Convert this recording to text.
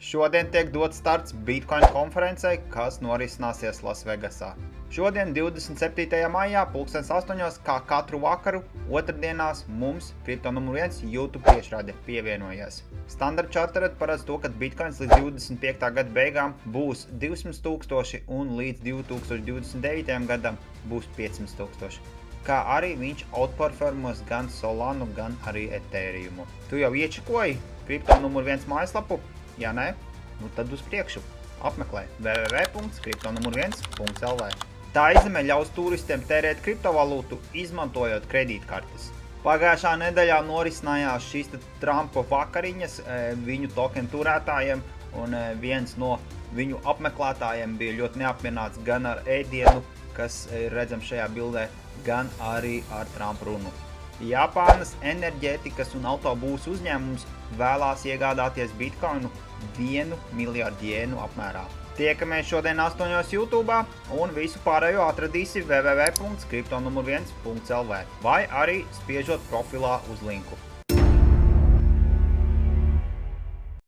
Šodien tiek dots starts Bitcoin konferencei, kas norisināsies Lasvegasā. Šodien, 27. maijā, 8:00, kā katru vakaru, otrdienās mums Kripto numur 1 YouTube tiešrāde pievienojies. Standard Chartered paredz to, ka Bitcoins līdz 25. gada beigām būs 200,000 un līdz 2029. gadam būs 500,000. Kā arī viņš outperformos gan Solanu, gan arī Ethereumu. Tu jau iečakoji Kripto numur 1 mājaslapu? Ja nē, nu tad uz priekšu. Apmeklē www.kriptonumur1.lv. Tā izeme ļaus turistiem tērēt kriptovalūtu, izmantojot kredītkartes. Pagājušā nedēļā norisinājās šīs Trumpa vakariņas viņu tokenu turētājiem, un viens no viņu apmeklētājiem bija ļoti neapmierināts gan ar ēdienu, kas ir redzams šajā bildē, gan arī ar Trumpa runu. Japānas enerģētikas un autobūvas uzņēmums vēlās iegādāties Bitcoinu 1 miljardu jēnu apmērā. Tiekamies šodien 8:00 YouTube un visu pārējo atradīsi www.kriptonumur1.lv vai arī spiežot profilā uz linku.